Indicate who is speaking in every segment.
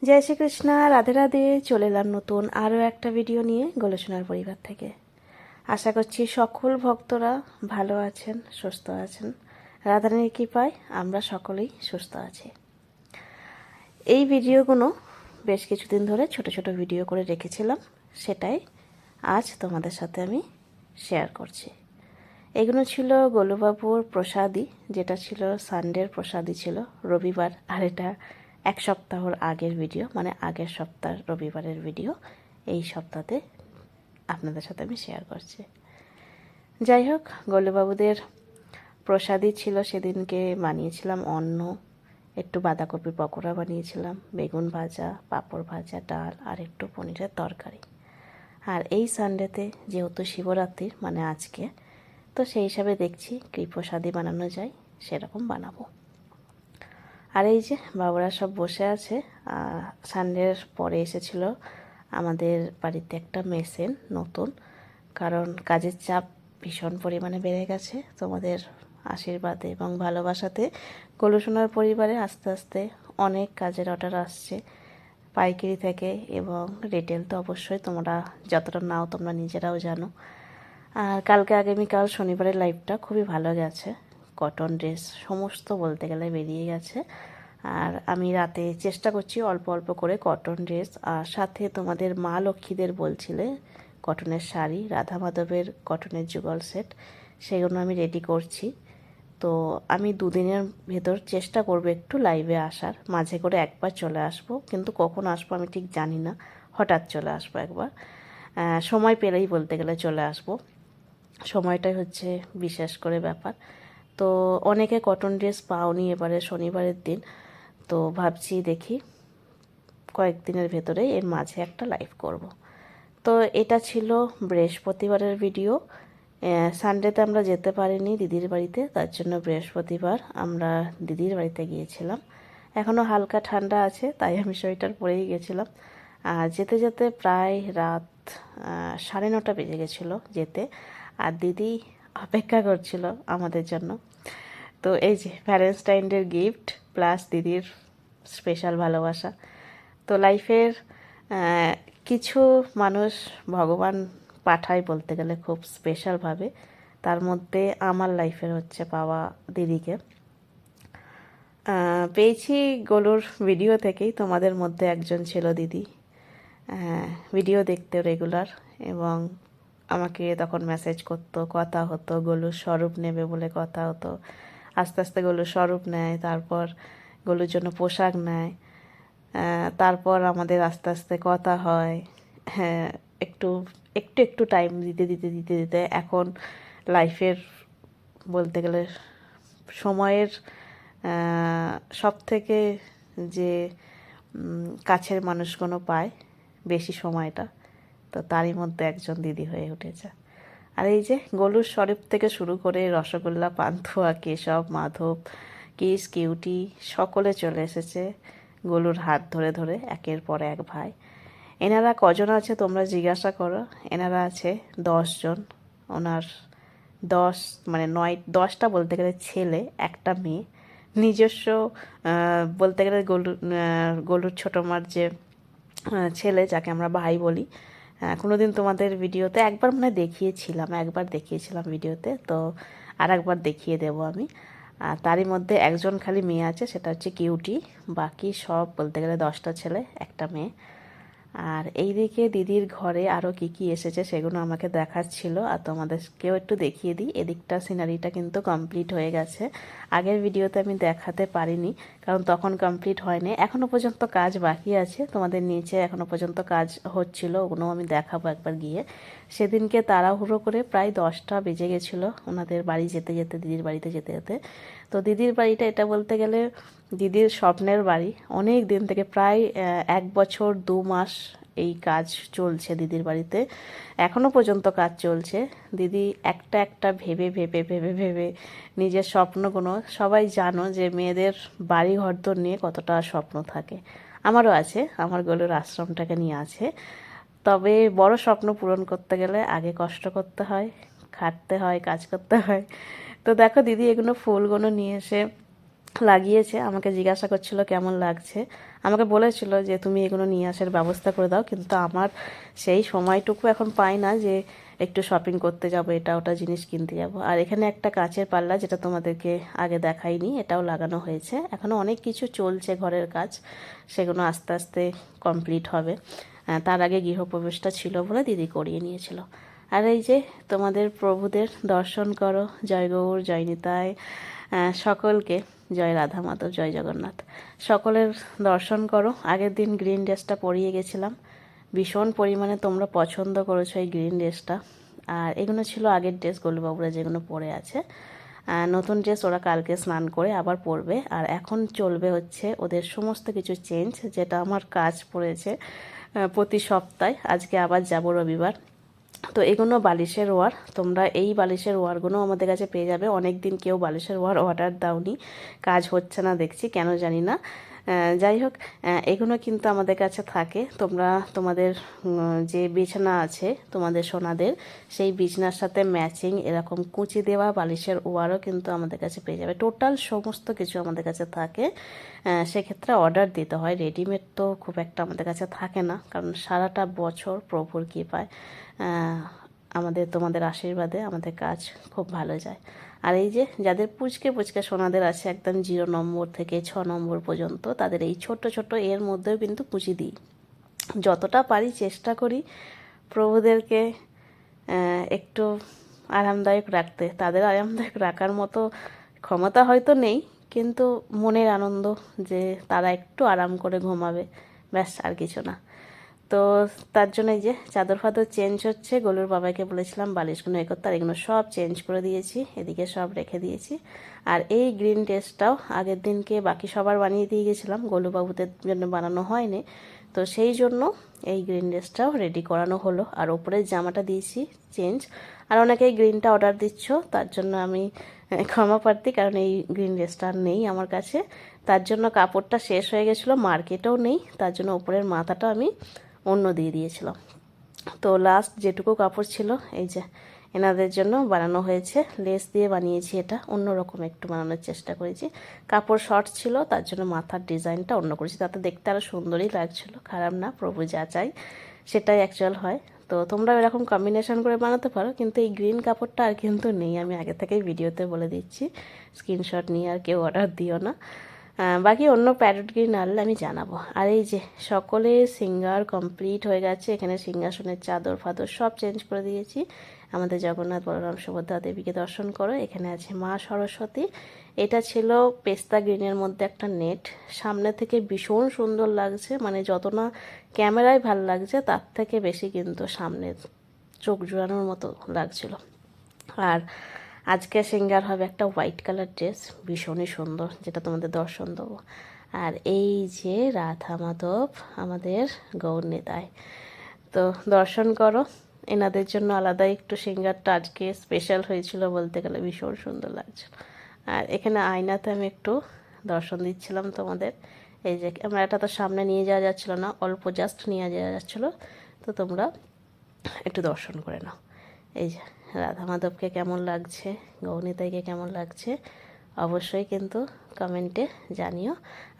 Speaker 1: জয় শ্রীকৃষ্ণ, রাধে রাধে। চলে এলাম নতুন আরও একটা ভিডিও নিয়ে গোলসোনার পরিবার থেকে। আশা করছি সকল ভক্তরা ভালো আছেন, সুস্থ আছেন। রাধারানীর কৃপায় আমরা সকলেই সুস্থ আছি। এই ভিডিওগুলো বেশ কিছুদিন ধরে ছোট ছোট ভিডিও করে রেখেছিলাম, সেটাই আজ তোমাদের সাথে আমি শেয়ার করছি। এগুলো ছিল গোলুবাবুর প্রসাদী, যেটা ছিল সানডের প্রসাদী ছিল রবিবার, আর এটা এক সপ্তাহর আগের ভিডিও, মানে আগের সপ্তাহ রবিবারের ভিডিও এই সপ্তাহে আপনাদের সাথে আমি শেয়ার করছি। যাই হোক, গোলুবাবুদের প্রসাদী ছিল, সেদিনকে বানিয়েছিলাম অন্ন, একটু বাঁধাকপি পকোড়া বানিয়েছিলাম, বেগুন ভাজা, পাঁপড় ভাজা, ডাল আর একটু পনিরের তরকারি। আর এই সানডেতে যেহেতু শিবরাত্রির মানে আজকে, তো সেই হিসাবে দেখছি কী প্রসাদী বানানো যায় সেরকম বানাবো। আর এই যে বাবুরা সব বসে আছে। সানডের পরে এসেছিল আমাদের বাড়িতে একটা মেশিন নতুন, কারণ কাজের চাপ ভীষণ পরিমাণে বেড়ে গেছে। তোমাদের আশীর্বাদে এবং ভালোবাসাতে গোলুসোনার পরিবারে আস্তে আস্তে অনেক কাজের অর্ডার আসছে, পাইকারি থেকে এবং রিটেল তো অবশ্যই তোমরা যতটা নাও তোমরা নিজেরাও জানো। আর কালকে আগামীকাল শনিবারের লাইভটা খুবই ভালো গেছে, কটন ড্রেস সমস্ত বলতে গেলে বেরিয়ে গেছে। আর আমি রাতে চেষ্টা করছি অল্প অল্প করে কটন ড্রেস, আর সাথে তোমাদের মা লক্ষ্মীদের বলছিলে কটনের শাড়ি, রাধা মাধবের কটনের যুগল সেট, সেগুলো আমি রেডি করছি। তো আমি দুদিনের ভেতর চেষ্টা করব একটু লাইভে আসার, মাঝে করে একবার চলে আসব, কিন্তু কখন আসবো আমি ঠিক জানি না, হঠাৎ চলে আসবো একবার, সময় পেলেই বলতে গেলে চলে আসব। সময়টাই হচ্ছে বিশেষ করে ব্যাপার। তো অনেকে কটন ড্রেস পাওনি এবারে শনিবারের দিন, তো ভাবছি দেখি কয়েকদিনের ভেতরেই এর মাঝে একটা লাইভ করব। তো এটা ছিল বৃহস্পতিবারের ভিডিও। সানডেতে আমরা যেতে পারিনি দিদির বাড়িতে, তার জন্য বৃহস্পতিবার আমরা দিদির বাড়িতে গিয়েছিলাম। এখনও হালকা ঠান্ডা আছে, তাই আমি সোয়েটার পরেই গেছিলাম। আর যেতে যেতে প্রায় রাত 9:30 বেজে গেছিলো যেতে, আর দিদি অপেক্ষা করছিল আমাদের জন্য। তো এই যে ভ্যালেন্টাইন ডের গিফট প্লাস দিদির স্পেশাল ভালোবাসা। তো লাইফের কিছু মানুষ ভগবান পাঠায় বলতে গেলে খুব স্পেশালভাবে, তার মধ্যে আমার লাইফের হচ্ছে পাওয়া দিদিকে। পেয়েছি গোলুর ভিডিও থেকেই, তোমাদের মধ্যে একজন ছিল দিদি, ভিডিও দেখতে রেগুলার, এবং আমাকে তখন মেসেজ করতো, কথা হতো, গোলুর স্বরূপ নেবে বলে কথা হতো। আস্তে আস্তে গোলুর স্বরূপ নেয়, তারপর গোলুর জন্য পোশাক নেয়, তারপর আমাদের আস্তে আস্তে কথা হয়। হ্যাঁ, একটু একটু একটু টাইম দিতে দিতে দিতে দিতে এখন লাইফের বলতে গেলে সময়ের সব থেকে যে কাছের মানুষগুলো পায় বেশি সময়টা, তো তারই মধ্যে একজন দিদি হয়ে উঠেছে। আর এই যে গোলুর স্বরূপ থেকে শুরু করে রসগোল্লা, পান্তুয়া, কেশব, মাধব, কিস, কিউটি সকলে চলে এসেছে গোলুর হাত ধরে ধরে, একের পর এক ভাই। এনারা কজন আছে তোমরা জিজ্ঞাসা করো, এনারা আছে 10 জন। ওনার 10 মানে 10টা বলতে গেলে ছেলে, একটা মেয়ে। নিজস্ব বলতে গেলে গোলুর ছোটো মার যে ছেলে, যাকে আমরা ভাই বলি, কোনোদিন তোমাদের ভিডিওতে একবার দেখিয়েছিলাম ভিডিওতে, তো আর একবার দেখিয়ে দেবো আমি। আর তারই মধ্যে একজন খালি মেয়ে আছে, সেটা হচ্ছে কিউটি, বাকি সব বলতে গেলে 10টা ছেলে, একটা মেয়ে। আর এইদিকে দিদির ঘরে আরও কি কি এসেছে সেগুলো আমাকে দেখাচ্ছিল, আর তোমাদেরকেও একটু দেখিয়ে দিই। এদিকটা সিনারিটা কিন্তু কমপ্লিট হয়ে গেছে, আগের ভিডিওতে আমি দেখাতে পারিনি কারণ তখন কমপ্লিট হয়নি, এখনও পর্যন্ত কাজ বাকি আছে। তোমাদের নিচে এখনও পর্যন্ত কাজ হচ্ছিল, ওগুলো আমি দেখাবো একবার গিয়ে। সেদিনকে তাড়াহুড়ো করে প্রায় 10টা বেজে গেছিলো ওনাদের বাড়ি যেতে যেতে, দিদির বাড়িতে যেতে যেতে। তো দিদির বাড়িটা এটা বলতে গেলে দিদির স্বপ্নের বাড়ি, অনেক দিন থেকে প্রায় 1 বছর 2 মাস এই কাজ চলছে দিদির বাড়িতে, এখনও পর্যন্ত কাজ চলছে। দিদি একটা একটা ভেবে ভেবে ভেবে ভেবে নিজের স্বপ্নগুলো, সবাই জানো যে মেয়েদের বাড়ি ঘরদোর নিয়ে কতটা স্বপ্ন থাকে, আমারও আছে, আমার গোলুর আশ্রমটাকে নিয়ে আছে। তবে বড় স্বপ্ন পূরণ করতে গেলে আগে কষ্ট করতে হয়, খাটতে হয়, কাজ করতে হয়। তো দেখো দিদি এগুলো ফুলগুলো নিয়ে এসে লাগিয়েছে, আমাকে জিজ্ঞাসা করছিল কেমন লাগছে। আমাকে বলেছিল যে তুমি এগুলো নিয়ে আসার ব্যবস্থা করে দাও, কিন্তু আমার সেই সময়টুকু এখন পাই না যে একটু শপিং করতে যাব, এটা ওটা জিনিস কিনতে যাব। আর এখানে একটা কাঁচের পাল্লা, যেটা তোমাদেরকে আগে দেখাইনি, এটাও লাগানো হয়েছে। এখনও অনেক কিছু চলছে ঘরের কাজ, সেগুলো আস্তে আস্তে কমপ্লিট হবে। তার আগে গৃহপ্রবেশটা ছিল বলে দিদি করিয়ে নিয়েছিল। আর এই যে তোমাদের প্রভুদের দর্শন করো, জয় গৌর, জয় নিতাই, সকলকে জয় রাধা মাধব, জয় জগন্নাথ। সকলের দর্শন করো। আগের দিন গ্রিন ড্রেসটা পরিয়ে গেছিলাম, ভীষণ পরিমাণে তোমরা পছন্দ করেছো এই গ্রিন ড্রেসটা। আর এগুলো ছিল আগের ড্রেস, গোলুবাবুরা যেগুলো পরে আছে। নতুন ড্রেস ওরা কালকে স্নান করে আবার পরবে। আর এখন চলবে হচ্ছে ওদের সমস্ত কিছু চেঞ্জ, যেটা আমার কাজ পড়েছে প্রতি সপ্তাহে। আজকে আবার যাব রবিবার। তো এগুলো বালিশের ওয়ার, তোমরা এই বালিশের ওয়ারগুলো আমাদের কাছে পেয়ে যাবে। অনেক দিন কেউ বালিশের ওয়ার অর্ডার দাওনি, কাজ হচ্ছে না দেখছি, কেন জানি না। যাই হোক, এগুলো কিন্তু আমাদের কাছে থাকে। তোমরা তোমাদের যে বিছানা আছে তোমাদের সোনাদের, সেই বিছানার সাথে ম্যাচিং এরকম কুচি দেওয়া বালিশের ওয়ারও কিন্তু আমাদের কাছে পেয়ে যাবে। টোটাল সমস্ত কিছু আমাদের কাছে থাকে। সেক্ষেত্রে অর্ডার দিতে হয়, রেডিমেড তো খুব একটা আমাদের কাছে থাকে না, কারণ সারাটা বছর প্রভুর কৃপায় আমাদের তোমাদের আশীর্বাদে আমাদের কাজ খুব ভালো যায়। আর এই যে যাদের পুচকে পুচকে সোনাদের আছে, একদম 0 নম্বর থেকে 6 নম্বর পর্যন্ত, তাদের এই ছোট ছোট এর মধ্যেও কিন্তু কুচি দিই। যতটা পারি চেষ্টা করি প্রভুদেরকে একটু আরামদায়ক রাখতে। তাদের আরামদায়ক রাখার মতো ক্ষমতা হয়তো নেই, কিন্তু মনের আনন্দ যে তারা একটু আরাম করে ঘুমাবে, ব্যাস, আর কিছু না। তো তার জন্য এই যে চাদর ফাদর চেঞ্জ হচ্ছে। গোলুর বাবাকে বলেছিলাম বালিশগুলো এ করতে, আর এগুলো সব চেঞ্জ করে দিয়েছি, এদিকে সব রেখে দিয়েছি। আর এই গ্রিন ড্রেসটাও আগের দিনকে বাকি সবার বানিয়ে দিয়ে গেছিলাম, গোলুবাবুদের জন্য বানানো হয়নি, তো সেই জন্য এই গ্রিন ড্রেসটাও রেডি করানো হলো। আর ওপরের জামাটা দিয়েছি চেঞ্জ। আর অনেকেই গ্রিনটা অর্ডার দিচ্ছ, তার জন্য আমি ক্ষমা প্রার্থী, কারণ এই গ্রিন ড্রেসটা আর নেই আমার কাছে। তার জন্য কাপড়টা শেষ হয়ে গেছিলো, মার্কেটেও নেই, তার জন্য ওপরের মাথাটা আমি অন্য দিয়ে দিয়েছিলাম। তো লাস্ট যেটুকু কাপড় ছিল এই যে এনাদের জন্য বানানো হয়েছে, লেস দিয়ে বানিয়েছি, এটা অন্যরকম একটু বানানোর চেষ্টা করেছি। কাপড় শর্ট ছিল, তার জন্য মাথার ডিজাইনটা অন্য করেছি, তাতে দেখতে আরও সুন্দরই লাগছিলো, খারাপ না। প্রভু যা চাই সেটাই অ্যাকচুয়াল হয়। তো তোমরা এরকম কম্বিনেশন করে বানাতে পারো, কিন্তু এই গ্রিন কাপড়টা আর কিন্তু নেই, আমি আগে থেকেই ভিডিওতে বলে দিচ্ছি, স্ক্রিনশট নিয়ে আর কেউ অর্ডার দিও না। বাকি অন্য প্যারট গ্রিন আনলে আমি জানাবো। আর এই যে সকলের সিঙ্গার কমপ্লিট হয়ে গেছে, এখানে সিংহাসনের চাদর ফাদর সব চেঞ্জ করে দিয়েছি। আমাদের জগন্নাথ বলরাম সুভদ্রা দেবীকে দর্শন করো। এখানে আছে মা সরস্বতী। এটা ছিল পেস্তা গ্রিনের মধ্যে একটা নেট, সামনে থেকে ভীষণ সুন্দর লাগছে, মানে যত না ক্যামেরায় ভাল লাগছে তার থেকে বেশি কিন্তু সামনে চোখ জোড়ানোর মতো লাগছিল। আর আজকে সিঙ্গার হবে একটা হোয়াইট কালার ড্রেস, ভীষণই সুন্দর, যেটা তোমাদের দর্শন দেবো। আর এই যে রাধা মাধব আমাদের গৌর নিতাই, তো দর্শন করো। এনাদের জন্য আলাদা একটু সিঙ্গারটা আজকে স্পেশাল হয়েছিল বলতে গেলে, ভীষণ সুন্দর লাগছিল। আর এখানে আয়নাতে আমি একটু দর্শন দিচ্ছিলাম তোমাদের। এই যে ক্যামেরাটা তো সামনে নিয়ে যাওয়া যাচ্ছিলো না, অল্প জাস্ট নিয়ে যাওয়া যাচ্ছিলো, তো তোমরা একটু দর্শন করে নাও। এই যে রাধা মাধবকে কেমন লাগছে, গৌরনিতাইকে কেমন লাগছে, অবশ্যই কিন্তু কমেন্টে জানিও।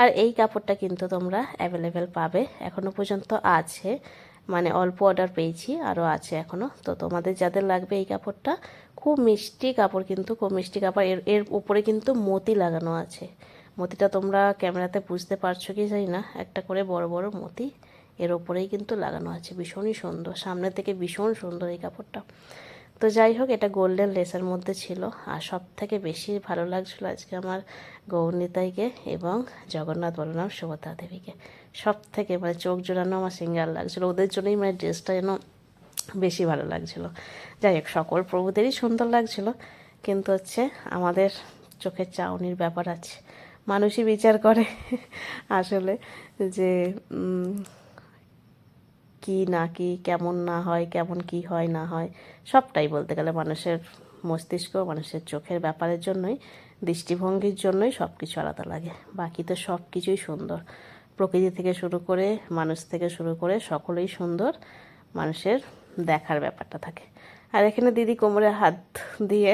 Speaker 1: আর এই কাপড়টা কিন্তু তোমরা অ্যাভেলেবেল পাবে, এখনও পর্যন্ত আছে, মানে অল্প অর্ডার পেয়েছি, আরও আছে এখনও। তো তোমাদের যাদের লাগবে এই কাপড়টা, খুব মিষ্টি কাপড়, কিন্তু খুব মিষ্টি কাপড়। এর উপরে কিন্তু মতি লাগানো আছে, মতিটা তোমরা ক্যামেরাতে বুঝতে পারছো কি জানি না, একটা করে বড় বড় মতি এর ওপরেই কিন্তু লাগানো আছে, ভীষণই সুন্দর, সামনে থেকে ভীষণ সুন্দর এই কাপড়টা। তো যাই হোক, এটা গোল্ডেন লেসের মধ্যে ছিল। আর সব থেকে বেশি ভালো লাগছিলো আজকে আমার গৌরনিতাইকে এবং জগন্নাথ বলরাম সুভদ্রা দেবীকে, সব থেকে মানে চোখ জোড়ানো আমার সিঙ্গার লাগছিলো, ওদের জন্যই মানে ড্রেসটা যেন বেশি ভালো লাগছিলো। যাই হোক, সকল প্রভুদেরই সুন্দর লাগছিল, কিন্তু হচ্ছে আমাদের চোখের চাউনির ব্যাপার আছে, মানুষই বিচার করে আসলে যে কি না কি, কেমন না হয়, কেমন কি হয় না হয়, সবটাই বলতে গেলে মানুষের মস্তিষ্ক, মানুষের চোখের ব্যাপারের জন্যই, দৃষ্টিভঙ্গির জন্যই সব কিছু আলাদা লাগে। বাকি তো সব কিছুই সুন্দর, প্রকৃতি থেকে শুরু করে মানুষ থেকে শুরু করে সকলেই সুন্দর, মানুষের দেখার ব্যাপারটা থাকে। আর এখানে দিদি কোমরে হাত দিয়ে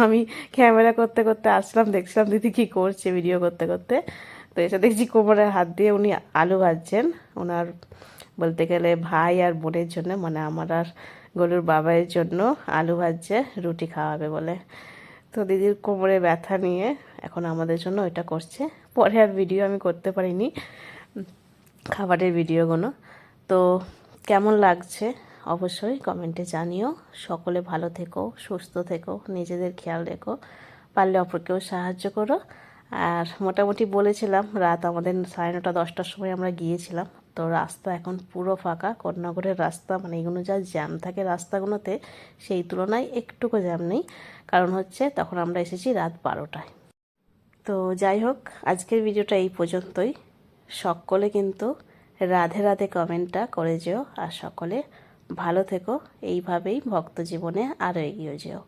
Speaker 1: আমি ক্যামেরা করতে করতে আসলাম, দেখছিলাম দিদি কি করছে ভিডিও করতে করতে। তো এসে দেখছি কোমরে হাত দিয়ে উনি আলু ভাজছেন, ওনার বলতে গেলে ভাই আর বোনের জন্য, মানে আমার আর গলুর বাবাইয়ের জন্য আলু ভাজছে, রুটি খাওয়াবে বলে। তো দিদির কোমরে ব্যথা নিয়ে এখন আমাদের জন্য ওইটা করছে। পরে আর ভিডিও আমি করতে পারিনি খাবারের ভিডিওগুলো। তো কেমন লাগছে অবশ্যই কমেন্টে জানিও। সকলে ভালো থেকো, সুস্থ থেকো, নিজেদের খেয়াল রেখো, পারলে অপরকেও সাহায্য করো। আর মোটামুটি বলেছিলাম রাত আমাদের 9:30-10টার সময় আমরা গিয়েছিলাম। তো রাস্তা এখন পুরো ফাঁকা, কোন্নগরের রাস্তা মানে এগুলো যা জ্যাম থাকে রাস্তাগুলোতে সেই তুলনায় একটুকু জ্যাম নেই। কারণ হচ্ছে তখন আমরা এসেছি রাত 12টায়। তো যাই হোক, আজকের ভিডিওটা এই পর্যন্তই। সকলে কিন্তু রাধে রাধে কমেন্টটা করে যেও, আর সকলে ভালো থেকো, এইভাবেই ভক্ত জীবনে আরও এগিয়ে যেও।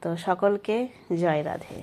Speaker 1: তো সকলকে জয় রাধে।